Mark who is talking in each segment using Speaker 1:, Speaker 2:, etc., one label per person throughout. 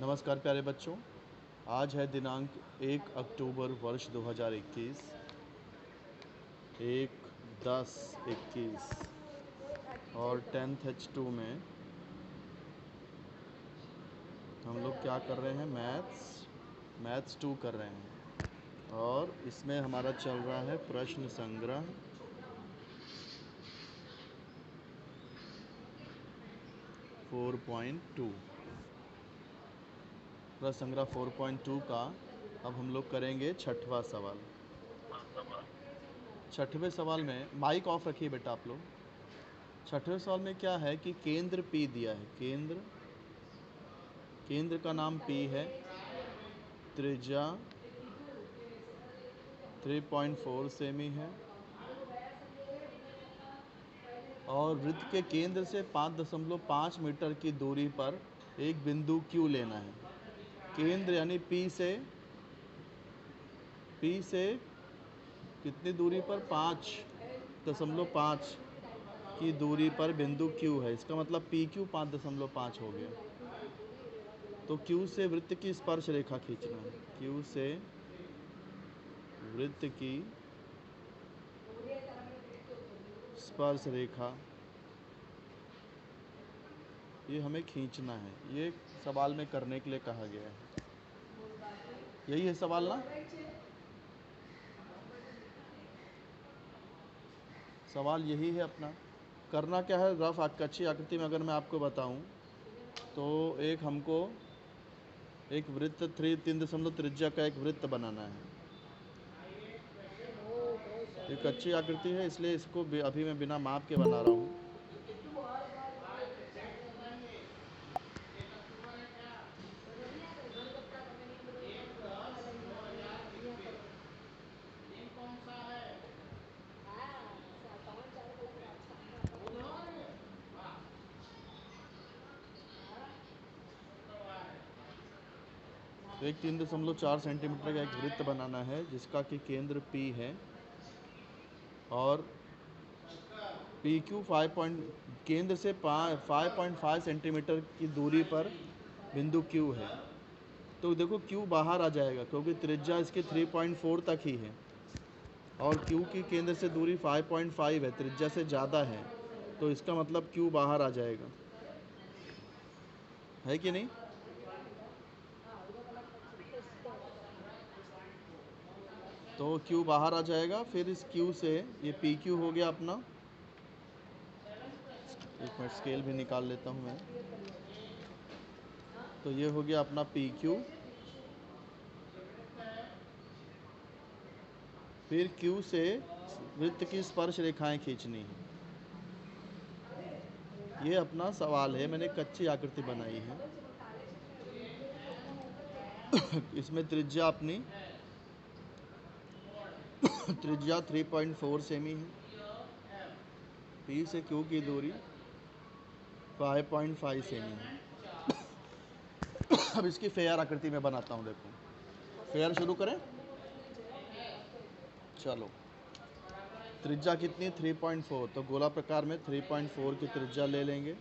Speaker 1: नमस्कार प्यारे बच्चों, आज है दिनांक 1 अक्टूबर वर्ष 2021, 1/10/21 और 10th H2 में हम लोग क्या कर रहे हैं? मैथ्स 2 कर रहे हैं और इसमें हमारा चल रहा है प्रश्न संग्रह 4.2। प्रश्न संग्रह 4.2 का अब हम लोग करेंगे छठवां सवाल। छठवें सवाल में माइक ऑफ रखिए बेटा आप लोग। छठवें सवाल में क्या है कि केंद्र P दिया है। केंद्र का नाम P है, त्रिज्या 3.4 सेमी है और वृत्त के केंद्र से 5.5 मीटर की दूरी पर एक बिंदु Q लेना है। केंद्र यानी P से कितनी दूरी पर? 5.5 की दूरी पर बिंदु Q है। इसका मतलब PQ 5.5 हो गया। तो Q से वृत्त की स्पर्श रेखा खींचना है। Q से वृत्त की स्पर्श रेखा ये हमें खींचना है। ये सवाल में करने के लिए कहा गया है। यही है सवाल ना? सवाल यही है अपना। करना क्या है? रफ कच्ची आकृति में अगर मैं आपको बताऊं तो हमको एक वृत्त 3 त्रिज्या का एक वृत्त बनाना है। ये कच्ची आकृति है इसलिए इसको अभी मैं बिना माप के बना रहा हूँ। एक 3.4 सेंटीमीटर का एक वृत्त बनाना है जिसका कि केंद्र P है और PQ केंद्र से 5.5 सेंटीमीटर की दूरी पर बिंदु Q है। तो देखो Q बाहर आ जाएगा क्योंकि त्रिज्या इसकी 3.4 तक ही है और Q की केंद्र से दूरी 5.5 है, त्रिज्या से ज़्यादा है। तो इसका मतलब Q बाहर आ जाएगा, है कि नहीं? तो Q बाहर आ जाएगा। फिर इस Q से ये PQ हो गया अपना। एक मिनट स्केल भी निकाल लेता हूँ मैं। तो ये हो गया अपना PQ। फिर Q से वृत्त की स्पर्श रेखाएं खींचनी है। ये अपना सवाल है, मैंने कच्ची आकृति बनाई है। इसमें त्रिज्या अपनी त्रिज्या 3.4 सेमी है। P से Q की दूरी 5.5 सेमी है। अब इसकी फेयर आकृति में बनाता हूँ। देखो, फेयर शुरू करें। चलो, त्रिज्या कितनी? 3.4। तो गोला प्रकार में 3.4 की त्रिज्या ले लेंगे।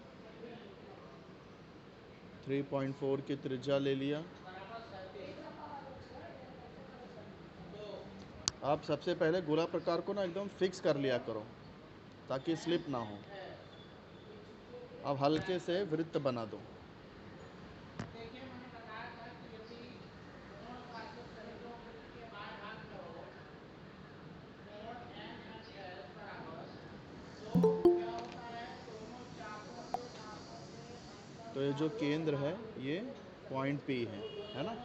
Speaker 1: 3.4 की त्रिज्या ले लिया। आप सबसे पहले गोला प्रकार को ना एकदम फिक्स कर लिया करो ताकि स्लिप ना हो। अब हल्के से वृत्त बना दो। तो ये जो केंद्र है ये पॉइंट P है ना?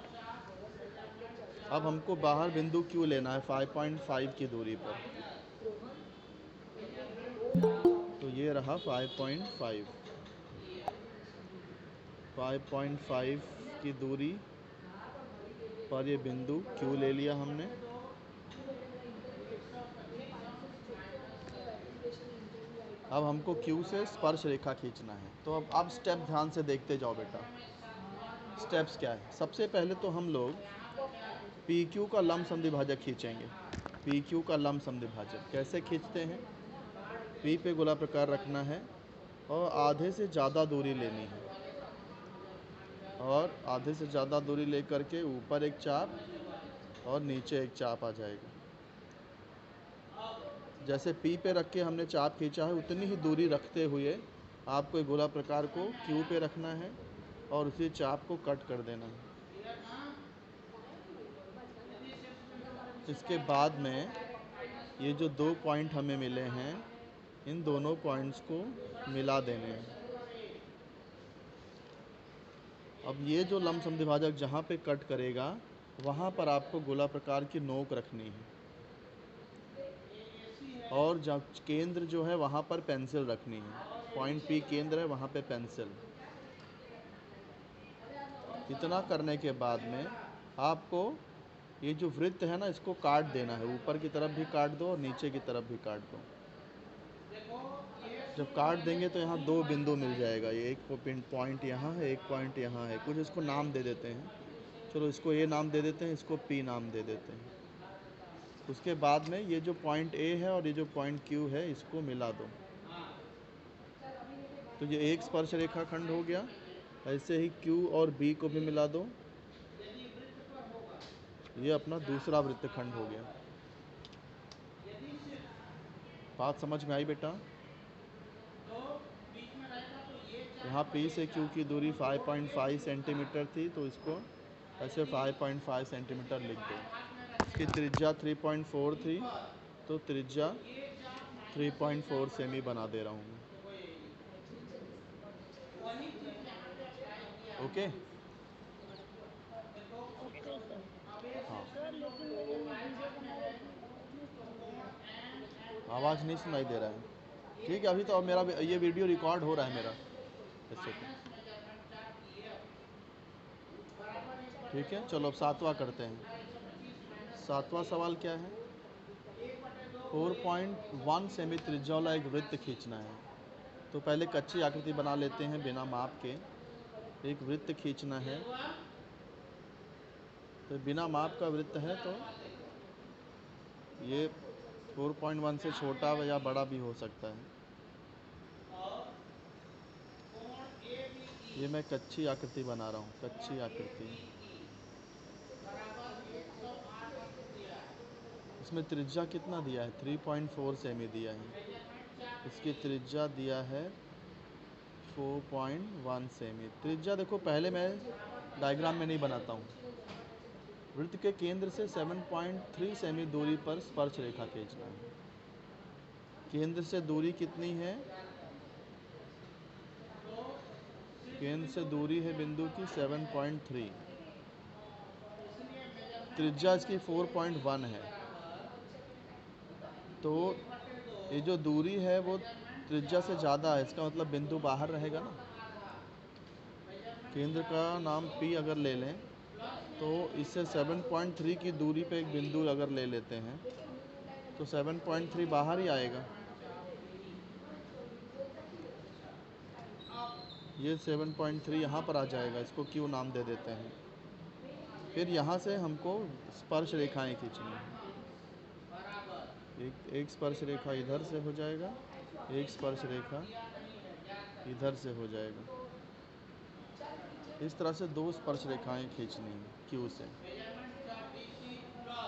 Speaker 1: अब हमको बाहर बिंदु Q लेना है 5.5 की दूरी पर। तो ये रहा 5.5 की दूरी पर ये बिंदु Q ले लिया हमने। अब हमको Q से स्पर्श रेखा खींचना है। तो अब स्टेप ध्यान से देखते जाओ बेटा। स्टेप्स क्या है? सबसे पहले तो हम लोग PQ का लंब समद्विभाजक खींचेंगे। PQ का लंब समद्विभाजक कैसे खींचते हैं? P पे गोला प्रकार रखना है और आधे से ज़्यादा दूरी लेनी है और आधे से ज़्यादा दूरी लेकर के ऊपर एक चाप और नीचे एक चाप आ जाएगा। जैसे पी पे रख के हमने चाप खींचा है उतनी ही दूरी रखते हुए आपको एक गोला प्रकार को क्यू पे रखना है और उसी चाप को कट कर देना है। इसके बाद में ये जो 2 पॉइंट हमें मिले हैं इन दोनों पॉइंट्स को मिला देने हैं। अब ये जो लंबसम द्विभाजक जहाँ पे कट करेगा वहाँ पर आपको गोला प्रकार की नोक रखनी है और जब केंद्र जो है वहाँ पर पेंसिल रखनी है। पॉइंट पी केंद्र है, वहाँ पे पेंसिल। इतना करने के बाद में आपको ये जो वृत्त है ना इसको काट देना है। ऊपर की तरफ भी काट दो और नीचे की तरफ भी काट दो। जब काट देंगे तो यहाँ 2 बिंदु मिल जाएगा। ये एक पॉइंट यहाँ है, एक पॉइंट यहाँ है। कुछ इसको नाम दे देते हैं, चलो इसको ए नाम दे देते हैं, इसको पी नाम दे देते हैं। उसके बाद में ये जो पॉइंट ए है और ये जो पॉइंट क्यू है इसको मिला दो। तो ये एक स्पर्श रेखा खंड हो गया। ऐसे ही क्यू और बी को भी मिला दो। ये अपना दूसरा वृत्तखंड हो गया। बात समझ में आई बेटा? यहाँ पी से क्यू की दूरी 5.5 सेंटीमीटर थी तो इसको ऐसे 5.5 सेंटीमीटर लिख दो। इसकी त्रिज्या 3.4 थी तो त्रिज्या 3.4 सेमी बना दे रहा हूँ मैं। ओके?
Speaker 2: Okay sir.
Speaker 1: हाँ,
Speaker 2: सर लेकिन मैंने वीडियो बना रखी है, आवाज नहीं सुनाई दे रही।
Speaker 1: आवाज़ नहीं सुनाई दे रहा है। ठीक है, अभी तो अब मेरा ये वीडियो रिकॉर्ड हो रहा है मेरा ऐसे तो। ठीक है, चलो अब 7वां करते हैं। 7वां सवाल क्या है? 4.1 सेमी त्रिज्या वाला एक वृत्त खींचना है। तो पहले कच्ची आकृति बना लेते हैं बिना माप के। एक वृत्त खींचना है तो बिना माप का वृत्त है तो ये 4.1 से छोटा या बड़ा भी हो सकता है। ये मैं कच्ची आकृति बना रहा हूँ, कच्ची आकृति। इसमें त्रिज्या कितना दिया है? 3.4 सेमी दिया है। इसकी त्रिज्या दिया है 4.1 सेमी। त्रिज्या देखो पहले मैं डायग्राम में नहीं बनाता हूँ। वृत्त के केंद्र से 7.3 सेमी दूरी पर स्पर्श रेखा खींचना है। केंद्र से दूरी कितनी है? केंद्र से दूरी है बिंदु की 7.3। त्रिज्या इसकी 4.1 है। तो ये जो दूरी है वो त्रिज्या से ज़्यादा है, इसका मतलब बिंदु बाहर रहेगा ना। केंद्र का नाम P अगर ले लें तो इससे 7.3 की दूरी पे एक बिंदु अगर ले लेते हैं तो 7.3 बाहर ही आएगा। ये 7.3 यहाँ पर आ जाएगा, इसको Q नाम दे देते हैं। फिर यहाँ से हमको स्पर्श रेखाएं खींचनी है। एक स्पर्श रेखा इधर से हो जाएगा, एक स्पर्श रेखा इधर से हो जाएगा। इस तरह से 2 स्पर्श रेखाएं खींचनी है Q से।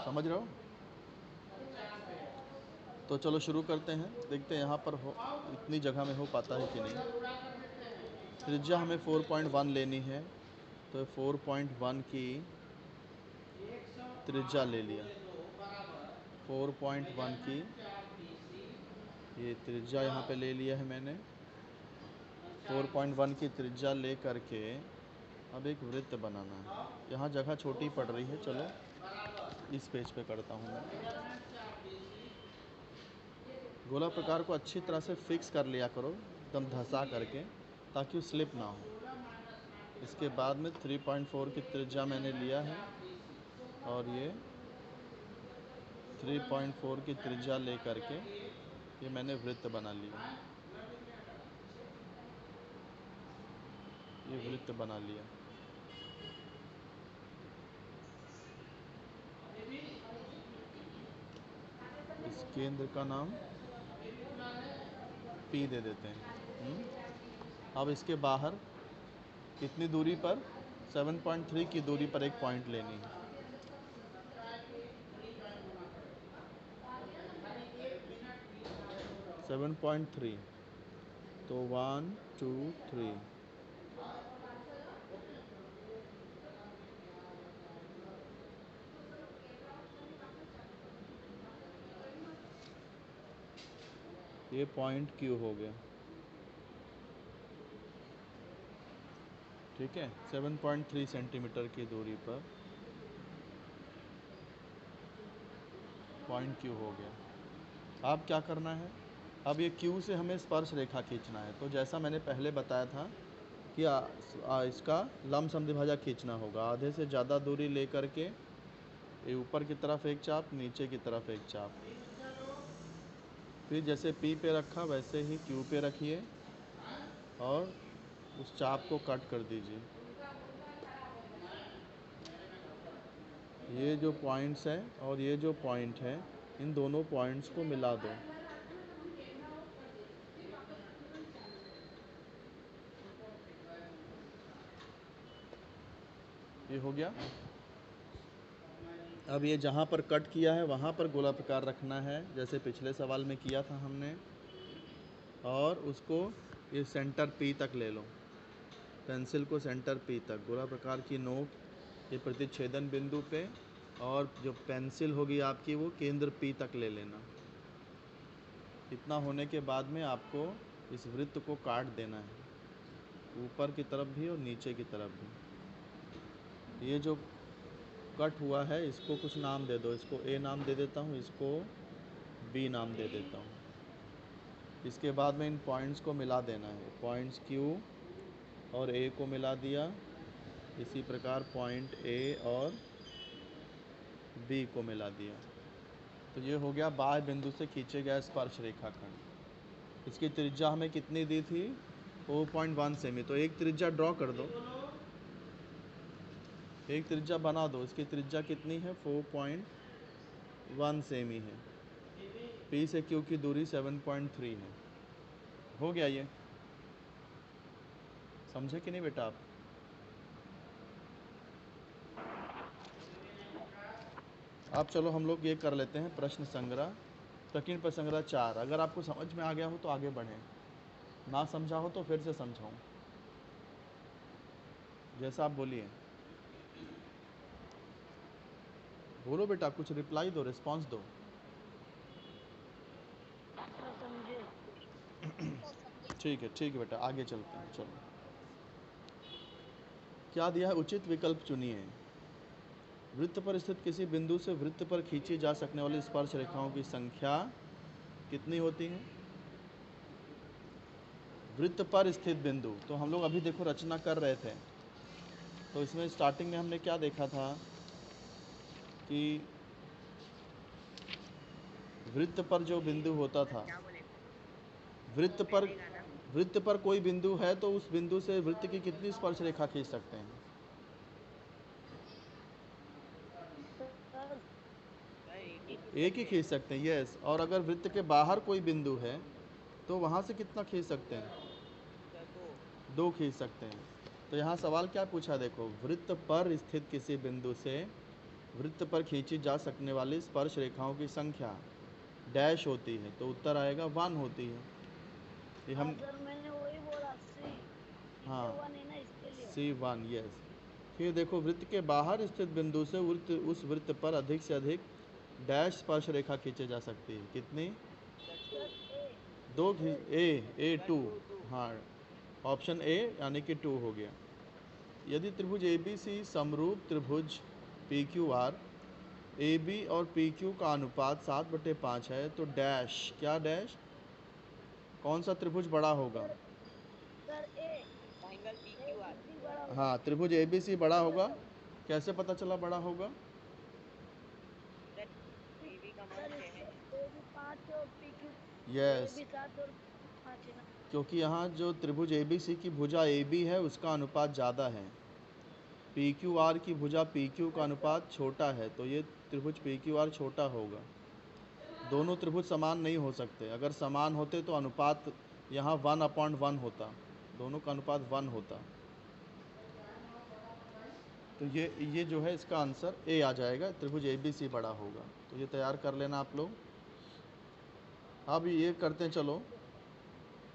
Speaker 1: समझ रहे हो? तो चलो शुरू करते हैं, देखते हैं यहाँ पर हो इतनी जगह में हो पाता है कि नहीं। त्रिज्या हमें 4.1 लेनी है तो 4.1 की त्रिज्या ले लिया। 4.1 की ये त्रिज्या यहाँ पे ले लिया है मैंने। 4.1 की त्रिज्या ले करके अब एक वृत्त बनाना है। यहाँ जगह छोटी पड़ रही है, चलो इस पेज पे करता हूँ मैं। गोला प्रकार को अच्छी तरह से फिक्स कर लिया करो, एकदम धंसा करके, ताकि वो स्लिप ना हो। इसके बाद में 3.4 की त्रिज्या मैंने लिया है और ये 3.4 की त्रिज्या ले करके ये मैंने वृत्त बना लिया। ये वृत्त बना लिया। इस केंद्र का नाम P दे देते हैं। अब इसके बाहर कितनी दूरी पर? 7.3 की दूरी पर एक पॉइंट लेनी है। सेवन पॉइंट थ्री, तो 1 2 3, ये पॉइंट क्यू हो गया। ठीक है, 7.3 सेंटीमीटर की दूरी पर पॉइंट क्यू हो गया। अब क्या करना है, अब ये क्यू से हमें स्पर्श रेखा खींचना है। तो जैसा मैंने पहले बताया था कि इसका लंब समद्विभाजक खींचना होगा। आधे से ज़्यादा दूरी लेकर के ये ऊपर की तरफ एक चाप, नीचे की तरफ एक चाप, फिर जैसे पी पे रखा वैसे ही क्यू पे रखिए और उस चाप को कट कर दीजिए। ये जो पॉइंट्स हैं और ये जो पॉइंट है, इन दोनों पॉइंट्स को मिला दो। ये हो गया। अब ये जहाँ पर कट किया है वहाँ पर गोलाकार रखना है, जैसे पिछले सवाल में किया था हमने, और उसको ये सेंटर पी तक ले लो। पेंसिल को सेंटर पी तक, गोला प्रकार की नोक ये प्रतिच्छेदन बिंदु पे, और जो पेंसिल होगी आपकी वो केंद्र पी तक ले लेना। इतना होने के बाद में आपको इस वृत्त को काट देना है, ऊपर की तरफ भी और नीचे की तरफ भी। ये जो कट हुआ है इसको कुछ नाम दे दो। इसको ए नाम दे देता हूँ, इसको बी नाम दे देता हूँ। इसके बाद में इन पॉइंट्स को मिला देना है। पॉइंट्स क्यू और ए को मिला दिया, इसी प्रकार पॉइंट ए और बी को मिला दिया। तो ये हो गया बाह्य बिंदु से खींचे गए स्पर्श रेखाखंड। इसकी त्रिज्या हमें कितनी दी थी, 4.1 सेमी। तो एक त्रिज्या ड्रॉ कर दो, एक त्रिज्या बना दो। इसकी त्रिज्या कितनी है, 4.1 सेमी है। पी से क्यू की दूरी 7.3 है। हो गया ये, समझे कि नहीं बेटा आप? अब चलो हम लोग ये कर लेते हैं प्रश्न संग्रह, प्रकीर्ण प्रश्न संग्रह 4। अगर आपको समझ में आ गया हो तो आगे बढ़ें, ना समझा हो तो फिर से समझाऊं, जैसा आप बोलिए। बोलो बेटा, कुछ रिप्लाई दो, रिस्पांस दो। ठीक है बेटा, आगे चलते हैं। चलो, क्या दिया है, उचित विकल्प चुनिए। वृत्त पर स्थित किसी बिंदु से वृत्त पर खींची जा सकने वाली स्पर्श रेखाओं की संख्या कितनी होती है? वृत्त पर स्थित बिंदु, तो हम लोग अभी देखो रचना कर रहे थे, तो इसमें स्टार्टिंग में हमने क्या देखा था कि वृत्त पर जो बिंदु होता था, वृत्त पर कोई बिंदु है तो उस बिंदु से वृत्त की कितनी स्पर्श रेखा खींच सकते हैं? एक ही खींच सकते हैं, यस। और अगर वृत्त के बाहर कोई बिंदु है तो वहाँ से कितना खींच सकते हैं? दो खींच सकते हैं। तो यहाँ सवाल क्या पूछा, देखो, वृत्त पर स्थित किसी बिंदु से वृत्त पर खींची जा सकने वाली स्पर्श रेखाओं की संख्या डैश होती है, तो उत्तर आएगा 1 होती है। ये हम
Speaker 2: सर मैंने वही बोला,
Speaker 1: हाँ,
Speaker 2: C1 है ना, इसके लिए।
Speaker 1: C1, yes. फिर देखो, वृत्त के बाहर स्थित बिंदु से उस वृत्त पर अधिक से अधिक डैश स्पर्श रेखा खींची जा सकती है। कितनी?
Speaker 2: सर ए
Speaker 1: दो। ए 2, हाँ, ऑप्शन ए यानी कि 2 हो गया। यदि त्रिभुज ए बी सी समरूप त्रिभुज P Q R, A B और पी क्यू का अनुपात 7/5 है, तो डैश, क्या डैश, कौन सा त्रिभुज बड़ा होगा?
Speaker 2: सर ए ABC बड़ा होगा।
Speaker 1: हाँ, त्रिभुज ए बी सी बड़ा होगा। कैसे पता चला बड़ा होगा?
Speaker 2: सर इसके AB 5 और PQ
Speaker 1: यस,
Speaker 2: AB 7 और 5 है ना।
Speaker 1: क्योंकि यहाँ जो त्रिभुज ए बी सी की भुजा ए बी है उसका अनुपात ज़्यादा है, पी क्यू आर की भुजा पी क्यू का
Speaker 2: अच्छा
Speaker 1: अनुपात छोटा है, तो ये त्रिभुज पी क्यू आर छोटा होगा। दोनों त्रिभुज समान नहीं हो सकते। अगर समान होते तो अनुपात यहाँ 1/1 होता, दोनों का अनुपात 1 होता। तो ये जो है इसका आंसर ए आ जाएगा, त्रिभुज ए बी सी बड़ा होगा। तो ये तैयार कर लेना आप लोग। अब ये करते हैं, चलो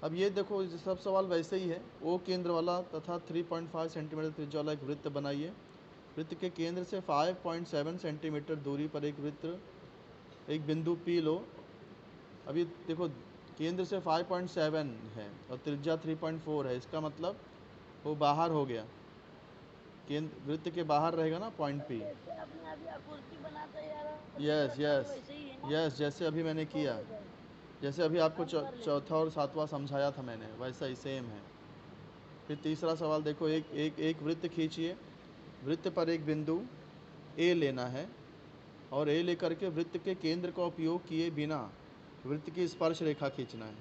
Speaker 1: अब ये देखो, ये सब सवाल वैसे ही है। ओ केंद्र वाला तथा 3.5 सेंटीमीटर त्रिज्या वाला एक वृत्त बनाइए। वृत्त के केंद्र से 5.7 सेंटीमीटर दूरी पर एक बिंदु P लो। अभी देखो, केंद्र से 5.7 है और त्रिज्या 3.4 है, इसका मतलब वो बाहर हो गया, केंद्र वृत्त के बाहर रहेगा ना पॉइंट P।
Speaker 2: जैसे आपने अभी आकृति बनाता यार,
Speaker 1: यस यस
Speaker 2: वैसे ही है ना।
Speaker 1: यस, जैसे अभी मैंने किया,
Speaker 2: हो जाएगा।
Speaker 1: जैसे अभी आपको
Speaker 2: हम कर लेंगे।
Speaker 1: चौथा और सातवां समझाया था मैंने, वैसा ही सेम है। फिर तीसरा सवाल देखो, एक वृत्त खींचिए। वृत्त पर एक बिंदु ए लेना है और ए लेकर के वृत्त के केंद्र का उपयोग किए बिना वृत्त की स्पर्श रेखा खींचना है।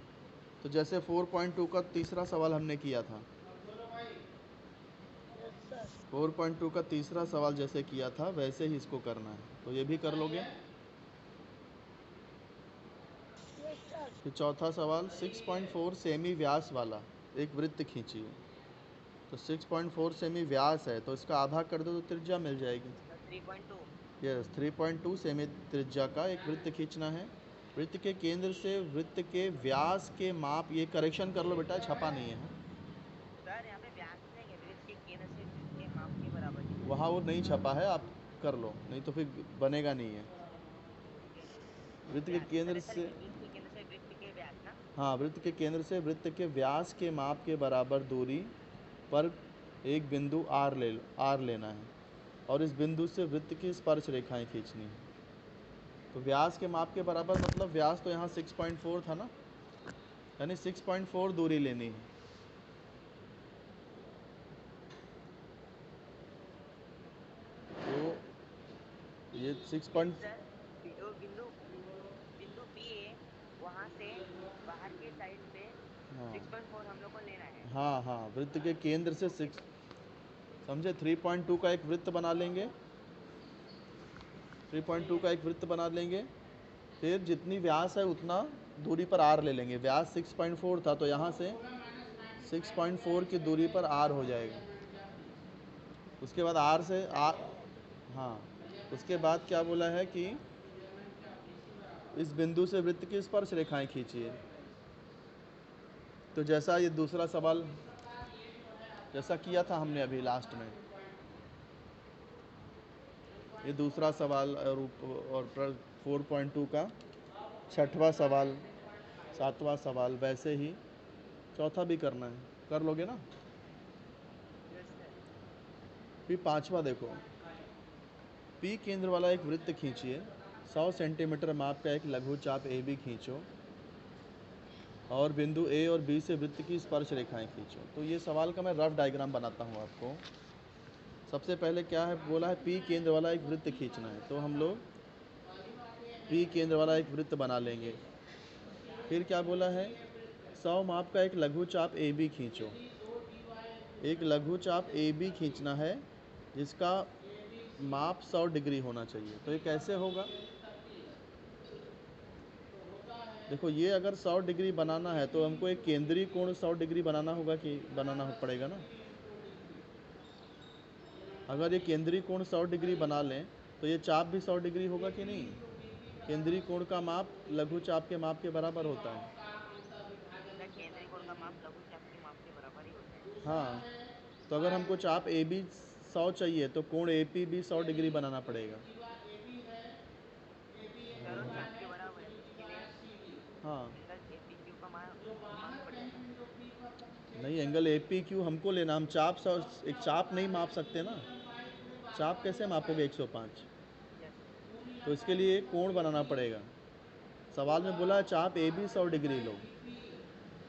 Speaker 1: तो जैसे 4.2 का तीसरा सवाल हमने किया था,
Speaker 2: यस सर।
Speaker 1: 4.2 का तीसरा सवाल जैसे किया था वैसे ही इसको करना है। तो ये भी कर लोगे।
Speaker 2: Yes sir.
Speaker 1: फिर चौथा सवाल, 6.4 सेमी व्यास वाला एक वृत्त खींचिए। तो 6.4 सेमी व्यास है, तो इसका आधा कर दो तो त्रिज्या मिल जाएगी।
Speaker 3: 3.2।
Speaker 1: यस, 3.2 सेमी त्रिज्या का एक वृत्त खींचना है। वृत्त के केंद्र से वृत्त के व्यास के माप, ये करेक्शन कर लो बेटा, छपा नहीं है।
Speaker 3: सर यहाँ पे व्यास नहीं है, वृत्त के केंद्र से वृत्त के माप के बराबर है।
Speaker 1: वहाँ वो नहीं छपा है, आप कर लो, नहीं तो फिर बनेगा नहीं है। वृत्त के
Speaker 3: व्यास
Speaker 1: केंद्र
Speaker 3: सर,
Speaker 1: से,
Speaker 3: वृत्त के केंद्र से वृत्त के व्यास ना।
Speaker 1: हाँ, वृत्त के केंद्र से वृत्त के व्यास के माप के बराबर दूरी पर एक बिंदु आर लेना है और इस बिंदु से वृत्त की स्पर्श रेखाएं खींचनी है। तो व्यास के माप के बराबर मतलब व्यास तो यहाँ 6.4 था ना, यानी 6.4 दूरी लेनी है। तो ये 6.
Speaker 3: सर वो बिंदु बिंदु बी है, वहाँ से बाहर के साइड पे
Speaker 1: हाँ
Speaker 3: 6.4 हम लोग को लेना है।
Speaker 1: हाँ हाँ, वृत्त के केंद्र से 6, समझे, 3.2 का एक वृत्त बना लेंगे। 3.2 का एक वृत्त बना लेंगे, फिर जितनी व्यास है उतना दूरी पर आर ले लेंगे। व्यास 6.4 था, तो यहाँ से 6.4 की दूरी पर आर हो जाएगा। उसके बाद आर से आर, हाँ, उसके बाद क्या बोला है कि इस बिंदु से वृत्त की स्पर्श रेखाएं खींचिए। तो जैसा ये दूसरा सवाल जैसा किया था हमने अभी लास्ट में, ये दूसरा सवाल और 4.2 का छठवां सवाल, सातवां सवाल, वैसे ही चौथा भी करना है। कर लोगे ना।
Speaker 3: Yes sir.
Speaker 1: फिर पांचवा देखो, पी केंद्र वाला एक वृत्त खींचिए। 100 सेंटीमीटर माप का एक लघु चाप ए बी खींचो और बिंदु ए और बी से वृत्त की स्पर्श रेखाएं खींचो। तो ये सवाल का मैं रफ डायग्राम बनाता हूँ आपको। सबसे पहले क्या है बोला है, पी केंद्र वाला एक वृत्त खींचना है, तो हम लोग पी केंद्र वाला एक वृत्त बना लेंगे। फिर क्या बोला है, 100 माप का एक लघु चाप ए बी खींचो। एक लघु चाप ए बी खींचना है जिसका माप 100 डिग्री होना चाहिए। तो ये कैसे होगा, देखो, ये अगर 100 डिग्री बनाना है तो हमको एक केंद्रीय कोण 100 डिग्री बनाना होगा कि बनाना पड़ेगा ना। अगर ये केंद्रीय कोण 100 डिग्री बना लें तो ये चाप भी 100 डिग्री होगा कि नहीं। केंद्रीय कोण का माप लघु चाप के माप के बराबर होता है।
Speaker 3: सर केंद्रीय कोण का माप लघु चाप के माप के बराबर ही होता है।
Speaker 1: हाँ, तो अगर हमको चाप ए बी 100 चाहिए तो कोण ए पी भी 100 डिग्री बनाना पड़ेगा।
Speaker 3: सर वो चाप के बराबर है, तो उसके लिए
Speaker 1: हाँ,
Speaker 3: एंगल APQ का मालूम पड़ जाएगा।
Speaker 1: नहीं, एंगल ए पी क्यू हमको लेना, हम एक चाप नहीं माप सकते ना। चाप कैसे मापोगे 105।
Speaker 3: यस।
Speaker 1: तो इसके लिए कोण बनाना पड़ेगा। सवाल में बोला है चाप ए बी 100 डिग्री लो,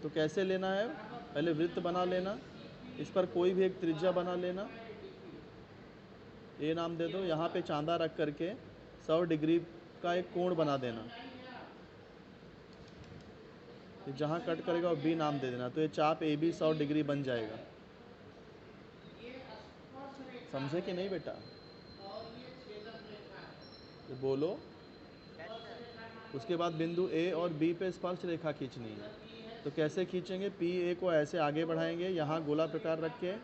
Speaker 1: तो कैसे लेना है, पहले वृत्त बना लेना, इस पर कोई भी एक त्रिज्या बना लेना, ए नाम दे दो, यहाँ पे चांदा रख करके 100 डिग्री का एक कोण बना देना। जहाँ कट करेगा वो बी नाम दे देना, तो ये चाप ए बी 100 डिग्री बन जाएगा। समझे कि नहीं बेटा, तो बोलो।
Speaker 3: Yes sir.
Speaker 1: उसके बाद बिंदु ए और बी पे स्पर्श रेखा खींचनी है। तो कैसे खींचेंगे, पी ए को ऐसे आगे बढ़ाएंगे, यहाँ गोला प्रकार रख के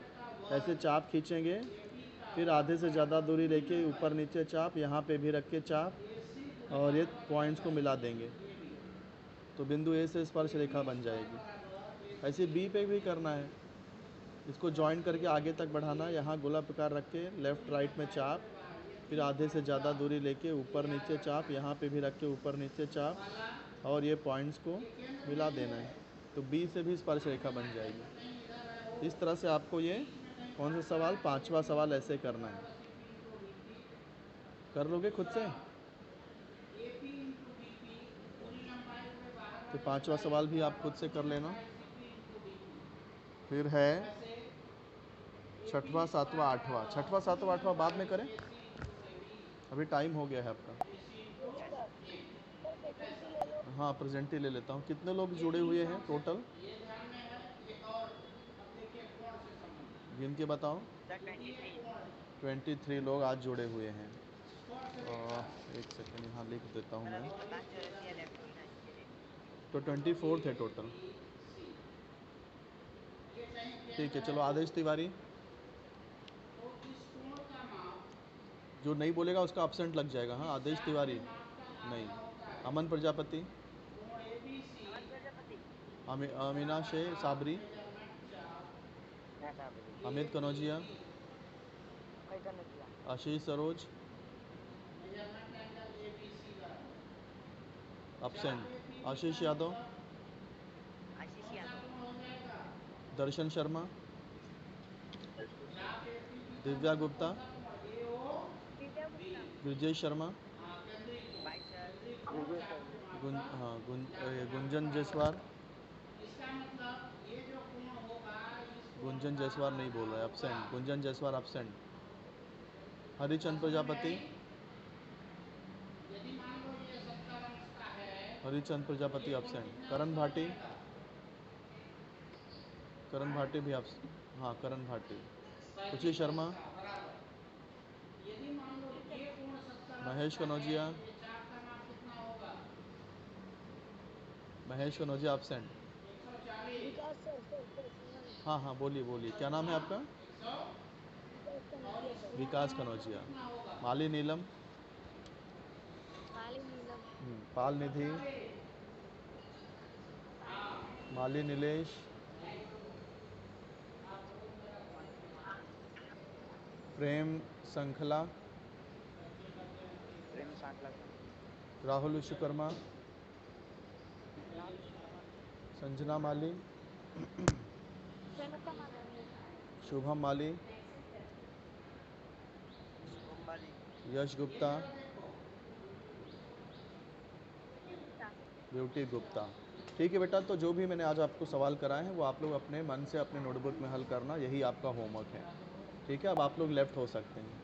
Speaker 1: ऐसे चाप खींचेंगे, फिर आधे से ज़्यादा दूरी लेके ऊपर नीचे चाप, यहाँ पे भी रख के चाप और ये पॉइंट्स को मिला देंगे तो बिंदु ए से स्पर्श रेखा बन जाएगी। ऐसे बी पे भी करना है, इसको जॉइन करके आगे तक बढ़ाना, यहाँ गोला प्रकार रख के लेफ़्ट राइट में चाप, फिर आधे से ज़्यादा दूरी लेके ऊपर नीचे चाप, यहाँ पे भी रख के ऊपर नीचे चाप और ये पॉइंट्स को मिला देना है तो बी से भी स्पर्श रेखा बन जाएगी। इस तरह से आपको ये कौन सा सवाल, पांचवा सवाल ऐसे करना है। कर लोगे खुद से? तो पांचवा सवाल भी आप खुद से कर लेना। फिर है छठवां, सातवां, आठवां। छठवां, सातवां, आठवां बाद में करें, अभी टाइम हो गया है आपका। हाँ, प्रेजेंट ही ले लेता हूँ। कितने लोग जुड़े हुए हैं टोटल, गिन के बताओ।
Speaker 3: सर 23।
Speaker 1: 23 लोग आज जुड़े हुए हैं। एक सेकंड यहाँ लिख देता हूँ
Speaker 3: सर
Speaker 1: मैं।
Speaker 3: अभी प्रकाश चौरसिया लेफ्ट हुई ना, इसके लिए।
Speaker 1: तो 24 थे टोटल। ठीक है, चलो आदेश तिवारी, जो नहीं बोलेगा उसका एब्सेंट लग जाएगा। हाँ, आदेश तिवारी नहीं। अमन प्रजापति,
Speaker 3: अमन प्रजापति।
Speaker 1: अमीना शेख साबरी,
Speaker 3: ना साहब।
Speaker 1: अमित कनौजिया,
Speaker 3: कोई कर नहीं दिया।
Speaker 1: Ashish Saroj, absent. Ashish Yadav,
Speaker 3: Ashish Yadav.
Speaker 1: Darshan Sharma, Divya Gupta,
Speaker 3: Divya Gupta.
Speaker 1: Brijesh Sharma,
Speaker 3: bye sir.
Speaker 1: Gunjan Jaiswal. Gunjan Jaiswal नहीं बोल रहा है, absent. Gunjan Jaiswal absent. Harichand Prajapati, Harichand Prajapati absent. Karan Bhati, Karan Bhati भी एब्सेंट। हाँ, करण भाटी। रुचि शर्मा, महेश कनौजिया, महेश कनौजिया एब्सेंट। हाँ हाँ, बोलिए बोलिए, क्या नाम है आपका? विकास कनौजिया। माली नीलम, पाल निधि, माली नीलेश, प्रेम संखला,
Speaker 3: प्रेम सांखला सर।
Speaker 1: राहुल विश्वकर्मा, संजना माली, शुभम माली,
Speaker 3: शुभम माली।
Speaker 1: यश गुप्ता, ब्यूटी गुप्ता। ठीक है बेटा, तो जो भी मैंने आज आपको सवाल कराए हैं वो आप लोग अपने मन से अपने नोटबुक में हल करना, यही आपका होमवर्क है। ठीक है, अब आप लोग लेफ्ट हो सकते हैं।